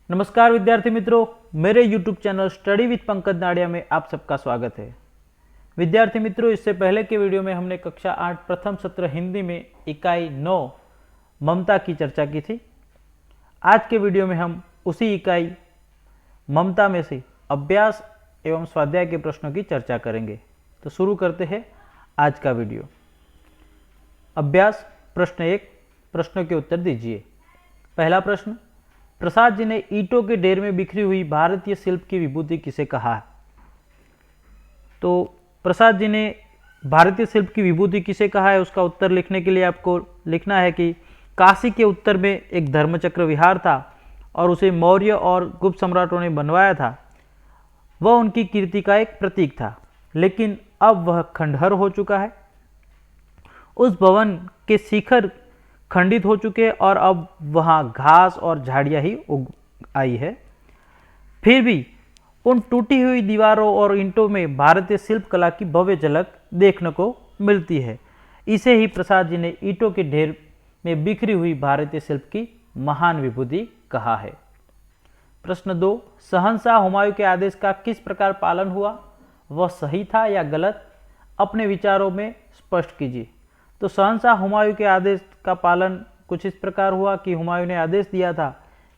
नमस्कार विद्यार्थी मित्रों, मेरे YouTube channel study with Pankaj Nadia में आप सबका स्वागत है। विद्यार्थी मित्रों, इससे पहले के वीडियो में हमने कक्षा 8 प्रथम सत्र हिंदी में इकाई 9 ममता की चर्चा की थी। आज के वीडियो में हम उसी इकाई ममता में से अभ्यास एवं स्वाध्याय के प्रश्नों की चर्चा करेंगे। तो शुरू करते हैं आज का वीडियो। अभ्यास प्रश्न 1, प्रश्नों के उत्तर दीजिए। पहला प्रश्न, प्रसाद जी ने ईंटों के ढेर में बिखरी हुई भारतीय शिल्प की विभूति किसे कहा? तो प्रसाद जी ने भारतीय शिल्प की विभूति किसे कहा है, उसका उत्तर लिखने के लिए आपको लिखना है कि काशी के उत्तर में एक धर्मचक्र विहार था और उसे मौर्य और गुप्त सम्राटों ने बनवाया था। वह उनकी कीर्ति का एक प्रतीक था, लेकिन अब वह खंडहर हो चुका है। उस भवन के शिखर खंडित हो चुके और अब वहाँ घास और झाड़ियाँ ही उग आई है। फिर भी उन टूटी हुई दीवारों और ईंटों में भारतीय शिल्प कला की भव्य झलक देखने को मिलती है। इसे ही प्रसाद जी ने ईंटों के ढेर में बिखरी हुई भारतीय शिल्प की महान विभूति कहा है। प्रश्न 2, शहंशाह हुमायूं के आदेश का किस प्रकार पालन हुआ? वह सही था या गलत? अपने विचारों में स्पष्ट कीजिए। तो शहंशाह हुमायूं के आदेश का पालन कुछ इस प्रकार हुआ कि हुमायूं ने आदेश दिया था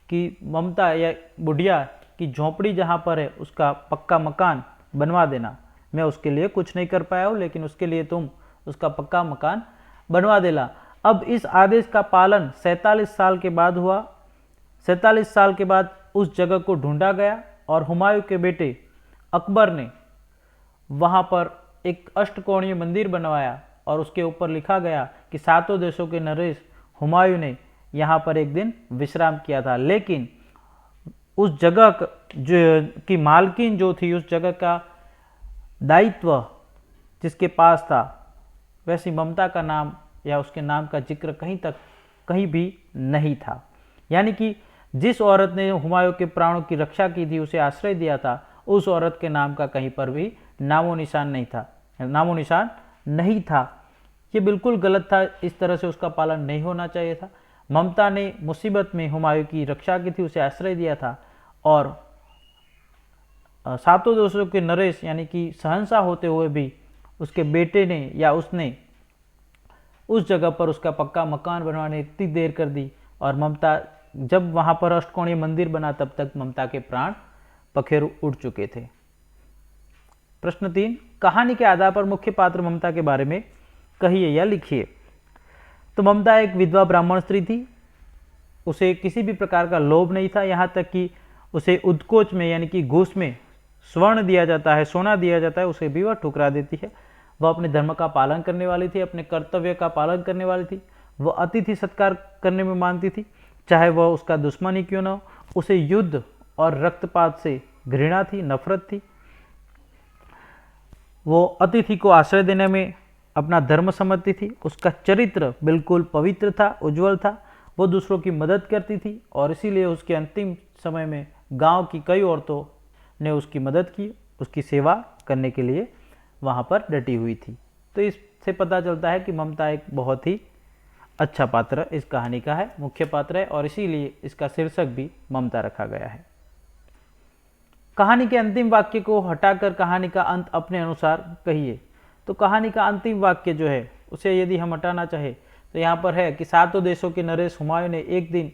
कि ममता या बुढ़िया की झोंपड़ी जहाँ पर है उसका पक्का मकान बनवा देना। मैं उसके लिए कुछ नहीं कर पाया हूँ, लेकिन उसके लिए तुम उसका पक्का मकान बनवा देना। अब इस आदेश का पालन 47 साल के बाद हुआ। 47 साल के बाद उस जगह को ढूंढा गया और हुमायूं के बेटे अकबर ने वहाँ पर एक अष्टकोणीय मंदिर बनवाया और उसके ऊपर लिखा गया कि सातों देशों के नरेश हुमायूं ने यहाँ पर एक दिन विश्राम किया था। लेकिन उस जगह की मालकिन जो थी, उस जगह का दायित्व जिसके पास था, वैसी ममता का नाम या उसके नाम का जिक्र कहीं भी नहीं था। यानी कि जिस औरत ने हुमायूं के प्राणों की रक्षा की थी, उसे आश्रय दिया था, उस औरत के नाम का कहीं पर भी नामो निशान नहीं था। ये बिल्कुल गलत था। इस तरह से उसका पालन नहीं होना चाहिए था। ममता ने मुसीबत में हुमायूं की रक्षा की थी, उसे आश्रय दिया था और सातों देशों के नरेश यानी कि शहंशाह होते हुए भी उसके बेटे ने या उसने उस जगह पर उसका पक्का मकान बनवाने इतनी देर कर दी और ममता जब वहाँ पर अष्टकोणीय मंदिर बना तब तक ममता के प्राण पखेरु उड़ चुके थे। प्रश्न 3, कहानी के आधार पर मुख्य पात्र ममता के बारे में कहिए या लिखिए। तो ममता एक विधवा ब्राह्मण स्त्री थी। उसे किसी भी प्रकार का लोभ नहीं था, यहाँ तक कि उसे उद्कोच में यानी कि घूस में स्वर्ण दिया जाता है, सोना दिया जाता है, उसे भी वह ठुकरा देती है। वह अपने धर्म का पालन करने वाली थी, अपने कर्तव्य का पालन करने वाली थी। वह अतिथि सत्कार करने में मानती थी, चाहे वह उसका दुश्मन ही क्यों न हो। उसे युद्ध और रक्तपात से घृणा थी, नफरत थी। वो अतिथि को आश्रय देने में अपना धर्म समझती थी। उसका चरित्र बिल्कुल पवित्र था, उज्जवल था। वो दूसरों की मदद करती थी और इसीलिए उसके अंतिम समय में गांव की कई औरतों ने उसकी मदद की, उसकी सेवा करने के लिए वहाँ पर डटी हुई थी। तो इससे पता चलता है कि ममता एक बहुत ही अच्छा पात्र इस कहानी का है, मुख्य पात्र है और इसीलिए इसका शीर्षक भी ममता रखा गया है। कहानी के अंतिम वाक्य को हटाकर कहानी का अंत अपने अनुसार कहिए। तो कहानी का अंतिम वाक्य जो है उसे यदि हम हटाना चाहे तो यहाँ पर है कि सातों देशों के नरेश हुमायूं ने एक दिन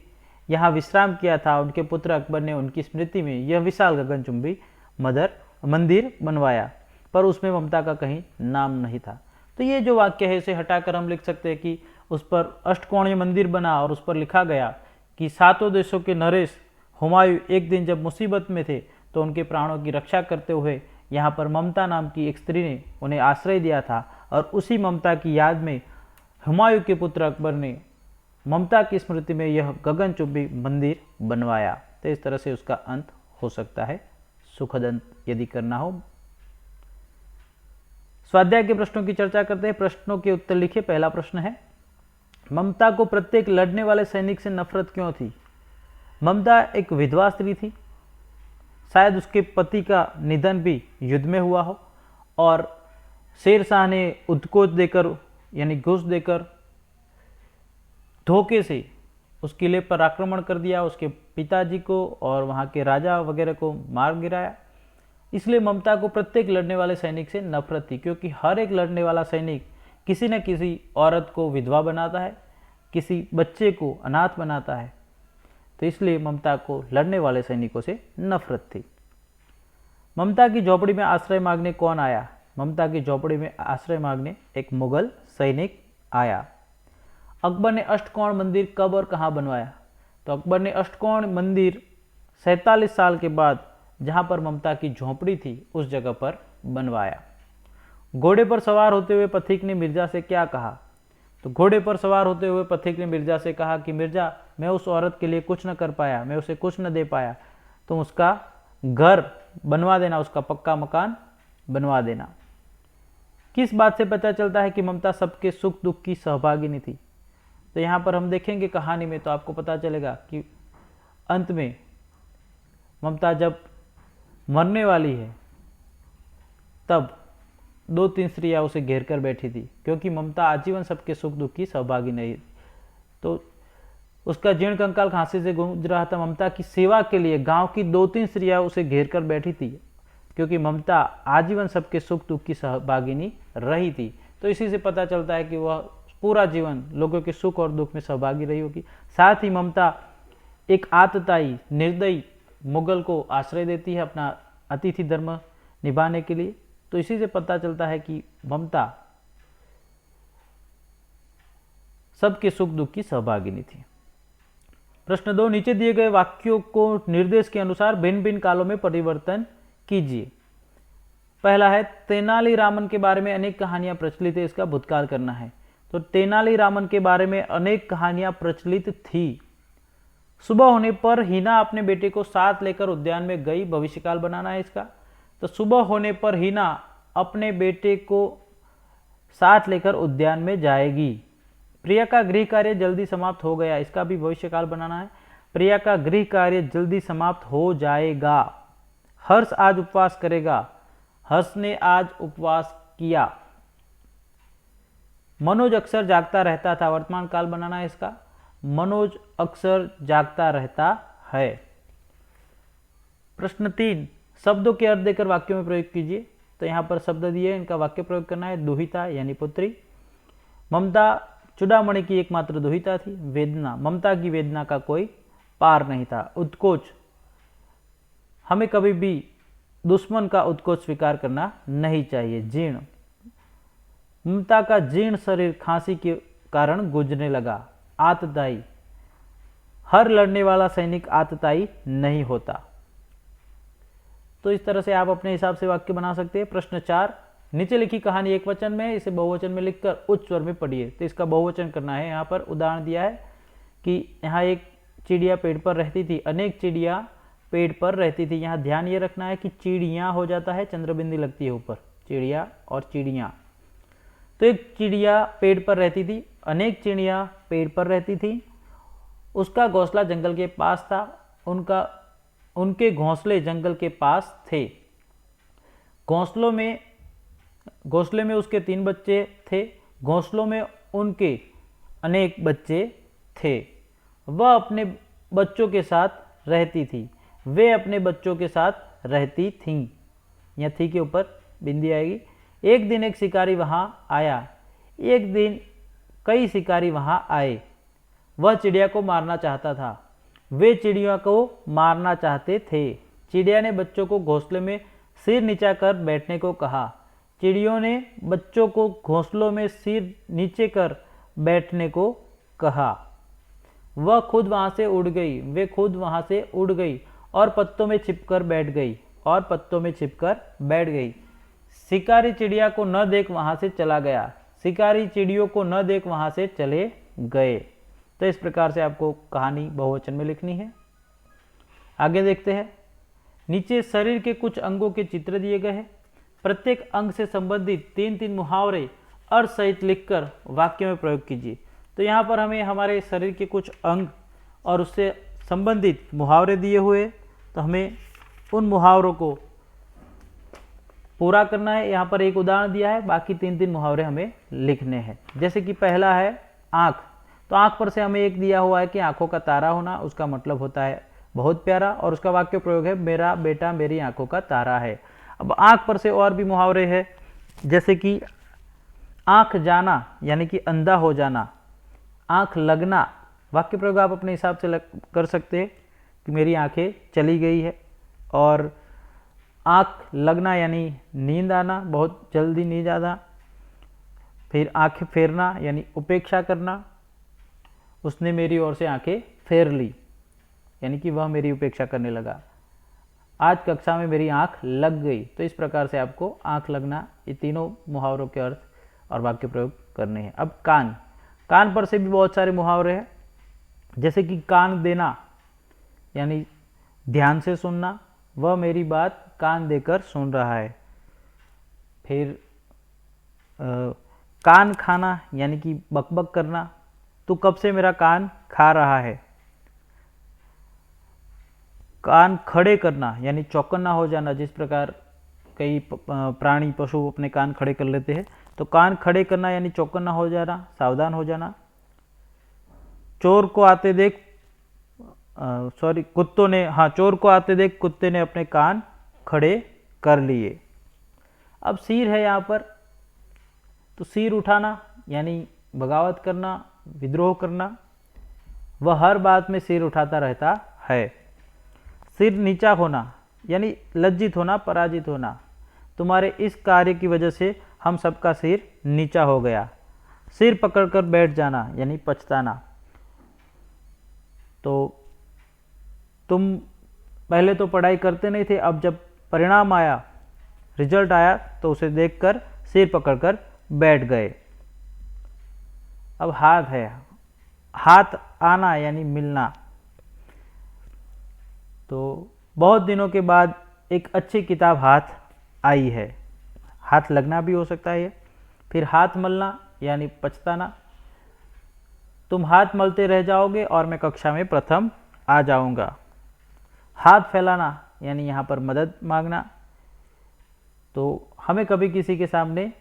यहाँ विश्राम किया था। उनके पुत्र अकबर ने उनकी स्मृति में यह विशाल गगनचुंबी मंदिर बनवाया, पर उसमें ममता का कहीं नाम नहीं था। तो ये जो वाक्य है इसे हटाकर हम लिख सकते हैं कि उस पर अष्टकोणीय मंदिर बना और उस पर लिखा गया कि सातों देशों के नरेश हुमायूं एक दिन जब मुसीबत में थे तो उनके प्राणों की रक्षा करते हुए यहाँ पर ममता नाम की एक स्त्री ने उन्हें आश्रय दिया था और उसी ममता की याद में हुमायूं के पुत्र अकबर ने ममता की स्मृति में यह गगनचुंबी मंदिर बनवाया। तो इस तरह से उसका अंत हो सकता है, सुखद अंत यदि करना हो। स्वाध्याय के प्रश्नों की चर्चा करते हैं। प्रश्नों के उत्तर लिखिए। पहला प्रश्न है, ममता को प्रत्येक लड़ने वाले सैनिक से नफरत क्यों थी? ममता एक विधवा स्त्री थी। शायद उसके पति का निधन भी युद्ध में हुआ हो और शेरशाह ने उद्कोच देकर यानी घूस देकर धोखे से उस किले पर आक्रमण कर दिया, उसके पिताजी को और वहाँ के राजा वगैरह को मार गिराया। इसलिए ममता को प्रत्येक लड़ने वाले सैनिक से नफरत थी, क्योंकि हर एक लड़ने वाला सैनिक किसी न किसी औरत को विधवा बनाता है, किसी बच्चे को अनाथ बनाता है। तो इसलिए ममता को लड़ने वाले सैनिकों से नफरत थी। ममता की झोपड़ी में आश्रय मांगने कौन आया? ममता की झोपड़ी में आश्रय मांगने एक मुगल सैनिक आया। अकबर ने अष्टकोण मंदिर कब और कहाँ बनवाया? तो अकबर ने अष्टकोण मंदिर 47 साल के बाद जहाँ पर ममता की झोपड़ी थी उस जगह पर बनवाया। घोड़े पर सवार होते हुए पथिक ने मिर्जा से क्या कहा? तो घोड़े पर सवार होते हुए पथिक ने मिर्जा से कहा कि मिर्जा, मैं उस औरत के लिए कुछ न कर पाया, मैं उसे कुछ न दे पाया, तुम उसका घर बनवा देना, उसका पक्का मकान बनवा देना। किस बात से पता चलता है कि ममता सबके सुख दुख की सहभागिनी थी? तो यहाँ पर हम देखेंगे कहानी में तो आपको पता चलेगा कि अंत में ममता जब मरने वाली है तब 2-3 स्त्रियां उसे घेर कर बैठी थी, क्योंकि ममता आजीवन सबके सुख दुख की सहभागी नहीं। तो उसका जीर्ण कंकाल खांसी से गूंज रहा था। ममता की सेवा के लिए गांव की 2-3 स्त्रियां उसे घेर कर बैठी थी, क्योंकि ममता आजीवन सबके सुख दुख की सहभागिनी रही थी। तो इसी से पता चलता है कि वह पूरा जीवन लोगों के सुख और दुख में सहभागी रही होगी। साथ ही ममता एक आतताई निर्दयी मुगल को आश्रय देती है अपना अतिथि धर्म निभाने के लिए। तो इसी से पता चलता है कि ममता सबके सुख दुख की सहभागिनी थी। प्रश्न 2, नीचे दिए गए वाक्यों को निर्देश के अनुसार भिन्न भिन्न कालों में परिवर्तन कीजिए। पहला है, तेनालीरामन के बारे में अनेक कहानियां प्रचलित है, इसका भूतकाल करना है। तो तेनालीरामन के बारे में अनेक कहानियां प्रचलित थी। सुबह होने पर हिना अपने बेटे को साथ लेकर उद्यान में गई, भविष्यकाल बनाना है इसका। तो सुबह होने पर हिना अपने बेटे को साथ लेकर उद्यान में जाएगी। प्रिया का गृह कार्य जल्दी समाप्त हो गया, इसका भी भविष्यकाल बनाना है। प्रिया का गृह कार्य जल्दी समाप्त हो जाएगा। हर्ष आज उपवास करेगा, हर्ष ने आज उपवास किया। मनोज अक्सर जागता रहता था, वर्तमान काल बनाना है इसका। मनोज अक्सर जागता रहता है। प्रश्न 3, शब्दों के अर्थ देकर वाक्यों में प्रयोग कीजिए। तो यहाँ पर शब्द दिए, इनका वाक्य प्रयोग करना है। दुहिता यानी पुत्री। ममता चूड़ामणि की एकमात्र दुहिता थी। वेदना, ममता की वेदना का कोई पार नहीं था। उत्कोच, हमें कभी भी दुश्मन का उत्कोच स्वीकार करना नहीं चाहिए। जीर्ण, ममता का जीर्ण शरीर खांसी के कारण गुजरने लगा। आतताई, हर लड़ने वाला सैनिक आतताई नहीं होता। तो इस तरह से आप अपने हिसाब से वाक्य बना सकते हैं। प्रश्न 4, नीचे लिखी कहानी एक वचन में है, इसे बहुवचन में लिखकर उच्च स्वर में पढ़िए। तो इसका बहुवचन करना है। यहाँ पर उदाहरण दिया है कि यहाँ एक चिड़िया पेड़ पर रहती थी, अनेक चिड़िया पेड़ पर रहती थी। यहाँ ध्यान ये रखना है कि चिड़िया हो जाता है, चंद्रबिंदी लगती है ऊपर, चिड़िया और चिड़िया। तो एक चिड़िया पेड़ पर रहती थी, अनेक चिड़िया पेड़ पर रहती थी। उसका घोंसला जंगल के पास था, उनके घोंसले जंगल के पास थे। घोंसले में उसके 3 बच्चे थे। घोंसलों में उनके अनेक बच्चे थे। वह अपने बच्चों के साथ रहती थी, वे अपने बच्चों के साथ रहती थीं। यहाँ थी के ऊपर बिंदी आएगी। एक दिन एक शिकारी वहां आया। एक दिन कई शिकारी वहां आए। वह चिड़िया को मारना चाहता था। वे चिड़िया को मारना चाहते थे। चिड़िया ने बच्चों को घोंसले में सिर नीचा कर बैठने को कहा। चिड़ियों ने बच्चों को घोंसलों में सिर नीचे कर बैठने को कहा। वह खुद वहां से उड़ गई। वे खुद वहां से उड़ गई और पत्तों में छिपकर बैठ गई। शिकारी चिड़िया को न देख वहां से चला गया। शिकारी चिड़ियों को न देख वहां से चले गए। तो इस प्रकार से आपको कहानी बहुवचन में लिखनी है। आगे देखते हैं। नीचे शरीर के कुछ अंगों के चित्र दिए गए हैं। प्रत्येक अंग से संबंधित 3-3 मुहावरे अर्थ सहित लिखकर वाक्य में प्रयोग कीजिए। तो यहाँ पर हमें हमारे शरीर के कुछ अंग और उससे संबंधित मुहावरे दिए हुए, तो हमें उन मुहावरों को पूरा करना है। यहाँ पर एक उदाहरण दिया है, बाकी 3-3 मुहावरे हमें लिखने हैं। जैसे कि पहला है आँख। तो आँख पर से हमें एक दिया हुआ है कि आँखों का तारा होना, उसका मतलब होता है बहुत प्यारा, और उसका वाक्य प्रयोग है मेरा बेटा मेरी आँखों का तारा है। अब आँख पर से और भी मुहावरे हैं, जैसे कि आँख जाना यानी कि अंधा हो जाना, आँख लगना, वाक्य प्रयोग आप अपने हिसाब से कर सकते हैं कि मेरी आँखें चली गई है। और आँख लगना यानी नींद आना, बहुत जल्दी नींद आना। फिर आँखें फेरना यानी उपेक्षा करना, उसने मेरी ओर से आँखें फेर ली यानी कि वह मेरी उपेक्षा करने लगा। आज कक्षा में मेरी आँख लग गई। तो इस प्रकार से आपको आँख लगना, ये तीनों मुहावरों के अर्थ और वाक्य प्रयोग करने हैं। अब कान, कान पर से भी बहुत सारे मुहावरे हैं, जैसे कि कान देना यानी ध्यान से सुनना, वह मेरी बात कान देकर सुन रहा है। फिर कान खाना यानी कि बकबक करना, तू कब से मेरा कान खा रहा है। कान खड़े करना यानी चौकन्ना हो जाना, जिस प्रकार कई प्राणी पशु अपने कान खड़े कर लेते हैं, तो कान खड़े करना यानी चौकन्ना हो जाना, सावधान हो जाना। चोर को आते देख कुत्तों ने, चोर को आते देख कुत्ते ने अपने कान खड़े कर लिए। अब सिर है यहाँ पर, तो सिर उठाना यानी बगावत करना, विद्रोह करना, वह हर बात में सिर उठाता रहता है। सिर नीचा होना यानी लज्जित होना, पराजित होना, तुम्हारे इस कार्य की वजह से हम सबका सिर नीचा हो गया। सिर पकड़कर बैठ जाना यानी पछताना, तो तुम पहले तो पढ़ाई करते नहीं थे, अब जब परिणाम आया, रिजल्ट आया, तो उसे देखकर सिर पकड़कर बैठ गए। अब हाथ है, हाथ आना यानी मिलना, तो बहुत दिनों के बाद एक अच्छी किताब हाथ आई है, हाथ लगना भी हो सकता है। फिर हाथ मलना यानी पछताना, तुम हाथ मलते रह जाओगे और मैं कक्षा में प्रथम आ जाऊंगा। हाथ फैलाना यानी यहाँ पर मदद मांगना, तो हमें कभी किसी के सामने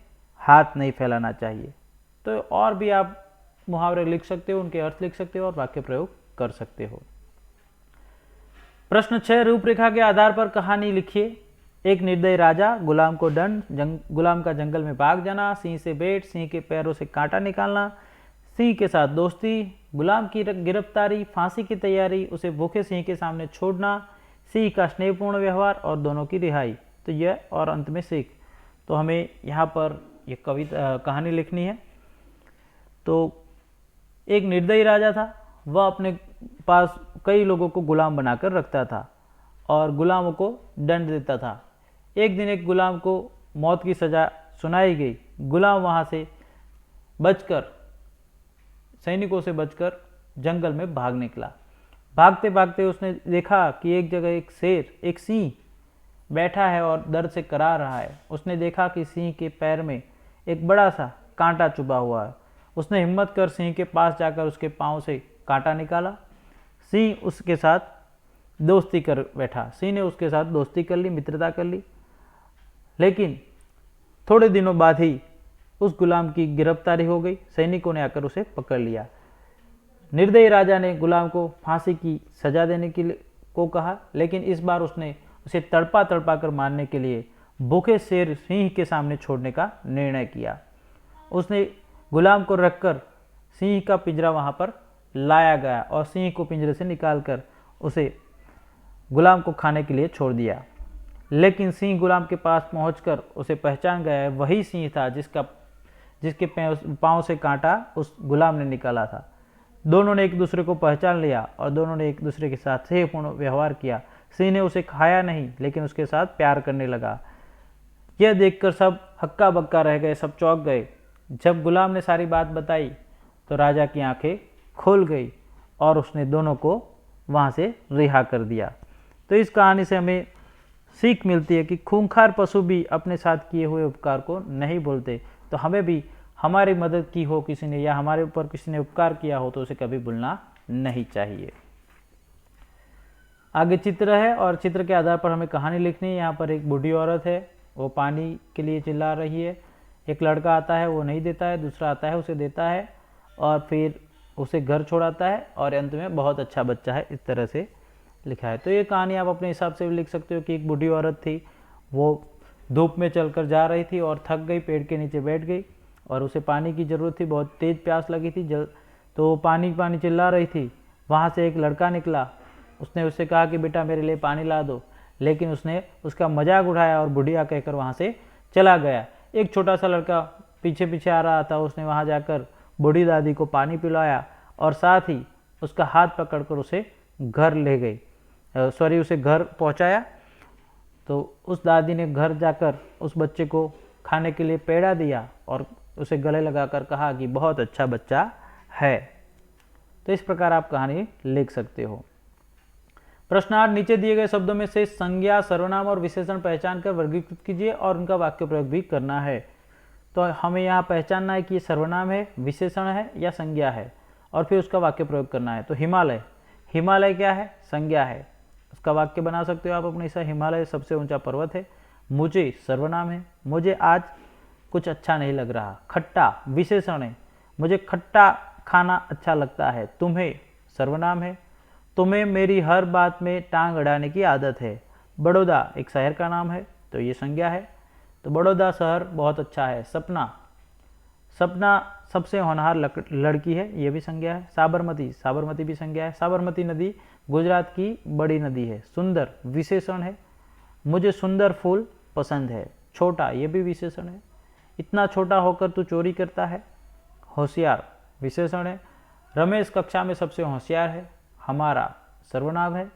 हाथ नहीं फैलाना चाहिए। तो और भी आप मुहावरे लिख सकते हो, उनके अर्थ लिख सकते हो और वाक्य प्रयोग कर सकते हो। प्रश्न 6, रूपरेखा के आधार पर कहानी लिखिए। एक निर्दयी राजा, गुलाम को दंड, गुलाम का जंगल में भाग जाना, सिंह से भेंट, सिंह के पैरों से कांटा निकालना, सिंह के साथ दोस्ती, गुलाम की गिरफ्तारी, फांसी की तैयारी, उसे भूखे सिंह के सामने छोड़ना, सिंह का स्नेहपूर्ण व्यवहार और दोनों की रिहाई। तो यह, और अंत में सीख। तो हमें यहाँ पर यह कविता कहानी लिखनी है। तो एक निर्दयी राजा था, वह अपने पास कई लोगों को गुलाम बनाकर रखता था और गुलामों को दंड देता था। एक दिन एक गुलाम को मौत की सज़ा सुनाई गई। गुलाम वहाँ से बचकर, सैनिकों से बचकर जंगल में भाग निकला। भागते भागते उसने देखा कि एक जगह एक शेर, एक सिंह बैठा है और दर्द से कराह रहा है। उसने देखा कि सिंह के पैर में एक बड़ा सा कांटा चुभा हुआ है। उसने हिम्मत कर सिंह के पास जाकर उसके पाँव से कांटा निकाला। सिंह उसके साथ दोस्ती कर बैठा। सिंह ने उसके साथ दोस्ती कर ली, मित्रता कर ली। लेकिन थोड़े दिनों बाद ही उस गुलाम की गिरफ्तारी हो गई। सैनिकों ने आकर उसे पकड़ लिया। निर्दयी राजा ने गुलाम को फांसी की सजा देने के लिए को कहा, लेकिन इस बार उसने उसे तड़पा तड़पा कर मारने के लिए भूखे शेर सिंह के सामने छोड़ने का निर्णय किया। उसने गुलाम को रखकर सिंह का पिंजरा वहां पर लाया गया और सिंह को पिंजरे से निकालकर उसे गुलाम को खाने के लिए छोड़ दिया। लेकिन सिंह गुलाम के पास पहुंचकर उसे पहचान गया, वही सिंह था जिसके पाँव से कांटा उस गुलाम ने निकाला था। दोनों ने एक दूसरे को पहचान लिया और दोनों ने एक दूसरे के साथ स्नेहपूर्ण व्यवहार किया। सिंह ने उसे खाया नहीं, लेकिन उसके साथ प्यार करने लगा। यह देखकर सब हक्का बक्का रह गए, सब चौंक गए। जब गुलाम ने सारी बात बताई तो राजा की आंखें खुल गई और उसने दोनों को वहाँ से रिहा कर दिया। तो इस कहानी से हमें सीख मिलती है कि खूंखार पशु भी अपने साथ किए हुए उपकार को नहीं भूलते। तो हमें भी हमारी मदद की हो किसी ने या हमारे ऊपर किसी ने उपकार किया हो तो उसे कभी भूलना नहीं चाहिए। आगे चित्र है और चित्र के आधार पर हमें कहानी लिखनी है। यहाँ पर एक बूढ़ी औरत है, वो पानी के लिए चिल्ला रही है। एक लड़का आता है, वो नहीं देता है, दूसरा आता है, उसे देता है। और फिर उसे घर छोड़ाता है और अंत में बहुत अच्छा बच्चा है, इस तरह से लिखा है। तो ये कहानी आप अपने हिसाब से भी लिख सकते हो कि एक बूढ़ी औरत थी, वो धूप में चलकर जा रही थी और थक गई, पेड़ के नीचे बैठ गई और उसे पानी की ज़रूरत थी, बहुत तेज़ प्यास लगी थी, तो पानी पानी चिल्ला रही थी। वहाँ से एक लड़का निकला, उसने उससे कहा कि बेटा मेरे लिए पानी ला दो, लेकिन उसने उसका मजाक उठाया और बुढ़िया कहकर वहाँ से चला गया। एक छोटा सा लड़का पीछे पीछे आ रहा था, उसने वहाँ जाकर बूढ़ी दादी को पानी पिलाया और साथ ही उसका हाथ पकड़कर उसे घर ले गई, उसे घर पहुँचाया। तो उस दादी ने घर जाकर उस बच्चे को खाने के लिए पेड़ा दिया और उसे गले लगाकर कहा कि बहुत अच्छा बच्चा है। तो इस प्रकार आप कहानी लिख सकते हो। प्रश्न 8, नीचे दिए गए शब्दों में से संज्ञा, सर्वनाम और विशेषण पहचान कर वर्गीकृत कीजिए और उनका वाक्य प्रयोग भी करना है। तो हमें यहाँ पहचानना है कि ये सर्वनाम है, विशेषण है या संज्ञा है, और फिर उसका वाक्य प्रयोग करना है। तो हिमालय क्या है? संज्ञा है। उसका वाक्य बना सकते हो आप अपने हिसाब। हिमालय सबसे ऊंचा पर्वत है। मुझे सर्वनाम है, मुझे आज कुछ अच्छा नहीं लग रहा। खट्टा विशेषण है, मुझे खट्टा खाना अच्छा लगता है। तुम्हें सर्वनाम है, तुम्हें मेरी हर बात में टांग अड़ाने की आदत है। बड़ौदा एक शहर का नाम है, तो ये संज्ञा है। तो बड़ौदा शहर बहुत अच्छा है। सपना सबसे होनहार लड़की है, ये भी संज्ञा है। साबरमती भी संज्ञा है। साबरमती नदी गुजरात की बड़ी नदी है। सुंदर विशेषण है, मुझे सुंदर फूल पसंद है। छोटा ये भी विशेषण है, इतना छोटा होकर तू चोरी करता है। होशियार विशेषण है, रमेश कक्षा में सबसे होशियार है। हमारा सर्वनाम है,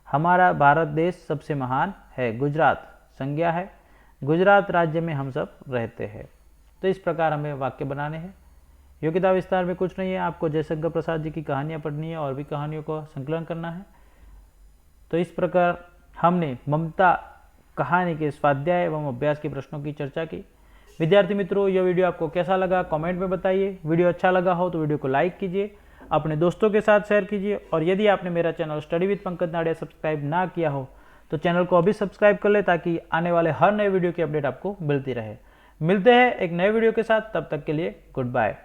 हमारा भारत देश सबसे महान है। गुजरात संज्ञा है, गुजरात राज्य में हम सब रहते हैं। तो इस प्रकार हमें वाक्य बनाने हैं। योग्यता विस्तार में कुछ नहीं है, आपको जयशंकर प्रसाद जी की कहानियाँ पढ़नी है और भी कहानियों को संकलन करना है। तो इस प्रकार हमने ममता कहानी के स्वाध्याय एवं अभ्यास के प्रश्नों की चर्चा की। विद्यार्थी मित्रों, यह वीडियो आपको कैसा लगा कमेंट में बताइए। वीडियो अच्छा लगा हो तो वीडियो को लाइक कीजिए, अपने दोस्तों के साथ शेयर कीजिए, और यदि आपने मेरा channel study with Pankaj Nadia subscribe ना किया हो तो चैनल को अभी सब्सक्राइब कर ले, ताकि आने वाले हर नए वीडियो की अपडेट आपको मिलती रहे। मिलते हैं एक नए वीडियो के साथ, तब तक के लिए गुड बाय।